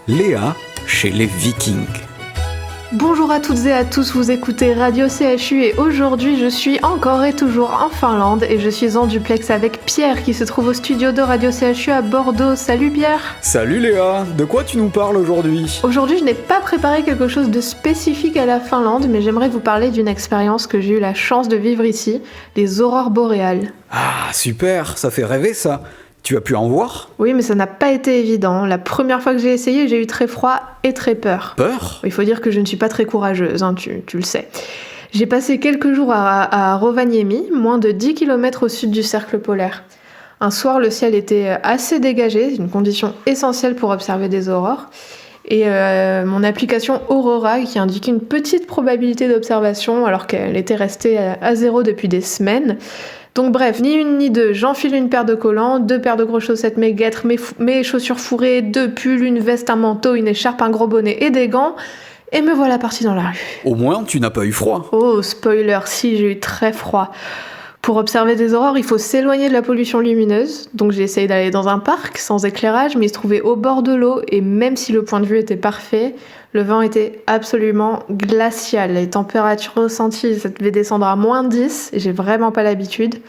Léa chez les Vikings. Bonjour à toutes et à tous, vous écoutez Radio CHU et aujourd'hui je suis encore et toujours en Finlande et je suis en duplex avec Pierre qui se trouve au studio de Radio CHU à Bordeaux. Salut Pierre. Salut Léa, de quoi tu nous parles aujourd'hui ? Aujourd'hui je n'ai pas préparé quelque chose de spécifique à la Finlande mais j'aimerais vous parler d'une expérience que j'ai eu la chance de vivre ici, les aurores boréales. Ah super, ça fait rêver ça. Tu as pu en voir ? Oui mais ça n'a pas été évident, la première fois que j'ai essayé j'ai eu très froid et très peur. Peur ? Il faut dire que je ne suis pas très courageuse, tu le sais. J'ai passé quelques jours à Rovaniemi, moins de 10 km au sud du cercle polaire. Un soir, le ciel était assez dégagé, une condition essentielle pour observer des aurores. Et mon application Aurora, qui indiquait une petite probabilité d'observation, alors qu'elle était restée à zéro depuis des semaines. Donc bref, ni une ni deux, j'enfile une paire de collants, 2 paires de grosses chaussettes, mes guêtres, mes chaussures fourrées, 2 pulls, une veste, un manteau, une écharpe, un gros bonnet et des gants. Et me voilà partie dans la rue. Au moins, tu n'as pas eu froid. Oh, spoiler, si, j'ai eu très froid. Pour observer des aurores, il faut s'éloigner de la pollution lumineuse. Donc j'ai essayé d'aller dans un parc sans éclairage, mais il se trouvait au bord de l'eau. Et même si le point de vue était parfait, le vent était absolument glacial. Les températures ressenties, ça devait descendre à moins 10. Et j'ai vraiment pas l'habitude.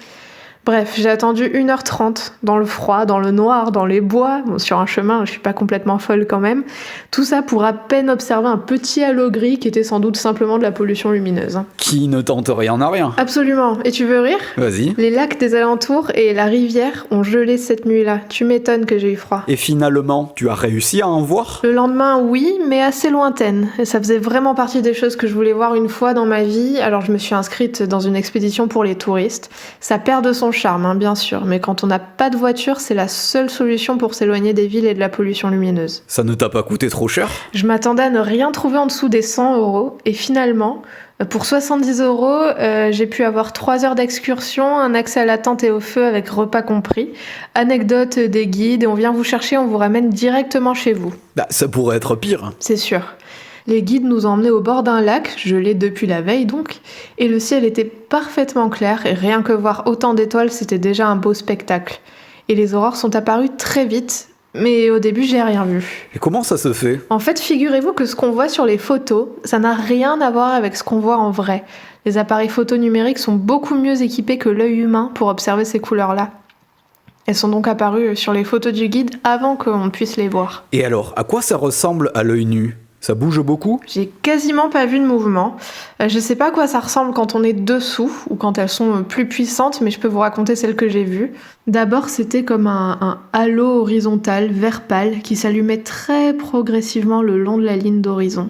Bref, j'ai attendu 1h30 dans le froid, dans le noir, dans les bois, sur un chemin, je suis pas complètement folle quand même. Tout ça pour à peine observer un petit halo gris qui était sans doute simplement de la pollution lumineuse. Qui ne tente rien à rien. Absolument. Et tu veux rire ? Vas-y. Les lacs des alentours et la rivière ont gelé cette nuit-là. Tu m'étonnes que j'ai eu froid. Et finalement, tu as réussi à en voir ? Le lendemain, oui, mais assez lointaine. Et ça faisait vraiment partie des choses que je voulais voir une fois dans ma vie, alors je me suis inscrite dans une expédition pour les touristes. Ça perd de son charme, bien sûr, mais quand on n'a pas de voiture, c'est la seule solution pour s'éloigner des villes et de la pollution lumineuse. Ça ne t'a pas coûté trop cher ? Je m'attendais à ne rien trouver en dessous des 100 €, et finalement, pour 70 €, j'ai pu avoir 3 heures d'excursion, un accès à la tente et au feu avec repas compris, anecdotes des guides, et on vient vous chercher, on vous ramène directement chez vous. Bah, ça pourrait être pire. C'est sûr. Les guides nous ont emmenés au bord d'un lac, gelé depuis la veille donc, et le ciel était parfaitement clair, et rien que voir autant d'étoiles, c'était déjà un beau spectacle. Et les aurores sont apparues très vite, mais au début, j'ai rien vu. Et comment ça se fait ? En fait, figurez-vous que ce qu'on voit sur les photos, ça n'a rien à voir avec ce qu'on voit en vrai. Les appareils photo numériques sont beaucoup mieux équipés que l'œil humain pour observer ces couleurs-là. Elles sont donc apparues sur les photos du guide avant qu'on puisse les voir. Et alors, à quoi ça ressemble à l'œil nu ? Ça bouge beaucoup ? J'ai quasiment pas vu de mouvement. Je sais pas à quoi ça ressemble quand on est dessous ou quand elles sont plus puissantes, mais je peux vous raconter celles que j'ai vues. D'abord, c'était comme un halo horizontal vert pâle qui s'allumait très progressivement le long de la ligne d'horizon.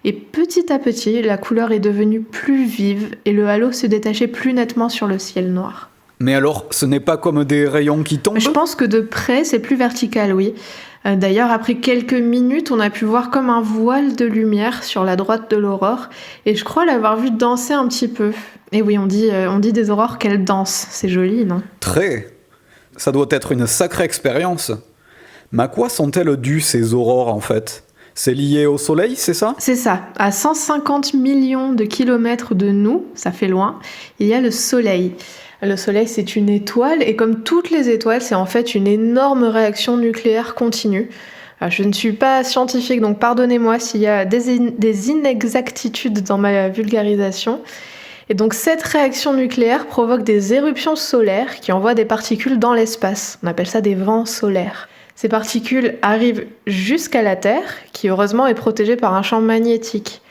Et petit à petit, la couleur est devenue plus vive et le halo se détachait plus nettement sur le ciel noir. Mais alors, ce n'est pas comme des rayons qui tombent ? Je pense que de près, c'est plus vertical, oui. D'ailleurs, après quelques minutes, on a pu voir comme un voile de lumière sur la droite de l'aurore, et je crois l'avoir vu danser un petit peu. Et oui, on dit des aurores qu'elles dansent, c'est joli, non ? Très. Ça doit être une sacrée expérience. Mais à quoi sont-elles dues ces aurores en fait ? C'est lié au soleil, c'est ça ? C'est ça. À 150 millions de kilomètres de nous, ça fait loin, il y a le soleil. Le soleil, c'est une étoile, et comme toutes les étoiles, c'est en fait une énorme réaction nucléaire continue. Je ne suis pas scientifique, donc pardonnez-moi s'il y a des inexactitudes dans ma vulgarisation. Et donc cette réaction nucléaire provoque des éruptions solaires qui envoient des particules dans l'espace. On appelle ça des vents solaires. Ces particules arrivent jusqu'à la Terre, qui heureusement est protégée par un champ magnétique.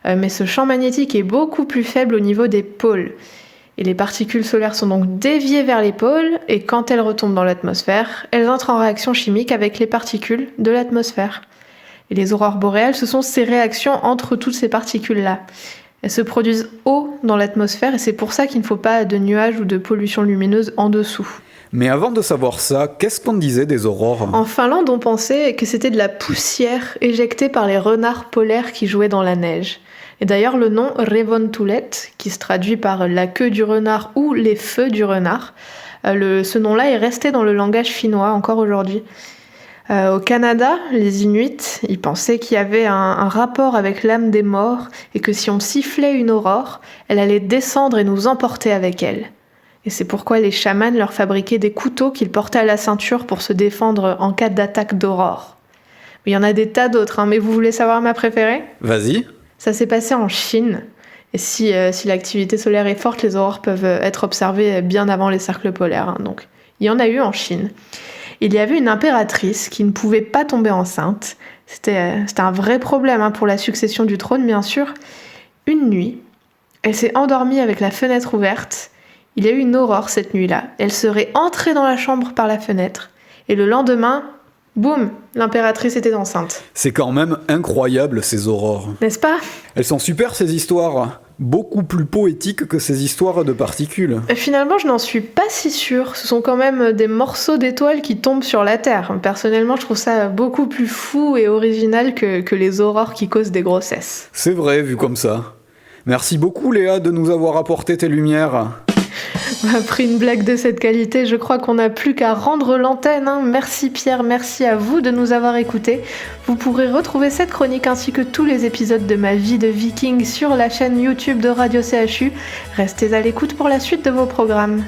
Mais ce champ magnétique est beaucoup plus faible au niveau des pôles. Et les particules solaires sont donc déviées vers les pôles, et quand elles retombent dans l'atmosphère, elles entrent en réaction chimique avec les particules de l'atmosphère. Et les aurores boréales, ce sont ces réactions entre toutes ces particules-là. Elles se produisent haut dans l'atmosphère, et c'est pour ça qu'il ne faut pas de nuages ou de pollution lumineuse en dessous. Mais avant de savoir ça, qu'est-ce qu'on disait des aurores ? En Finlande, on pensait que c'était de la poussière éjectée par les renards polaires qui jouaient dans la neige. Et d'ailleurs, le nom Revontulet, qui se traduit par la queue du renard ou les feux du renard, ce nom-là est resté dans le langage finnois encore aujourd'hui. Au Canada, les Inuits, ils pensaient qu'il y avait un rapport avec l'âme des morts et que si on sifflait une aurore, elle allait descendre et nous emporter avec elle. Et c'est pourquoi les chamans leur fabriquaient des couteaux qu'ils portaient à la ceinture pour se défendre en cas d'attaque d'aurore. Il y en a des tas d'autres, hein, mais vous voulez savoir ma préférée ? Vas-y. Ça s'est passé en Chine. Et si l'activité solaire est forte, les aurores peuvent être observées bien avant les cercles polaires. Hein, donc, il y en a eu en Chine. Il y avait une impératrice qui ne pouvait pas tomber enceinte. C'était un vrai problème hein, pour la succession du trône, bien sûr. Une nuit, elle s'est endormie avec la fenêtre ouverte. Il y a eu une aurore cette nuit-là. Elle serait entrée dans la chambre par la fenêtre. Et le lendemain, boum, l'impératrice était enceinte. C'est quand même incroyable ces aurores. N'est-ce pas ? Elles sont super ces histoires. Beaucoup plus poétiques que ces histoires de particules. Finalement, je n'en suis pas si sûre. Ce sont quand même des morceaux d'étoiles qui tombent sur la Terre. Personnellement, je trouve ça beaucoup plus fou et original que les aurores qui causent des grossesses. C'est vrai, vu comme ça. Merci beaucoup Léa de nous avoir apporté tes lumières. Après une blague de cette qualité, je crois qu'on n'a plus qu'à rendre l'antenne. Hein. Merci Pierre, merci à vous de nous avoir écoutés. Vous pourrez retrouver cette chronique ainsi que tous les épisodes de ma vie de viking sur la chaîne YouTube de Radio CHU. Restez à l'écoute pour la suite de vos programmes.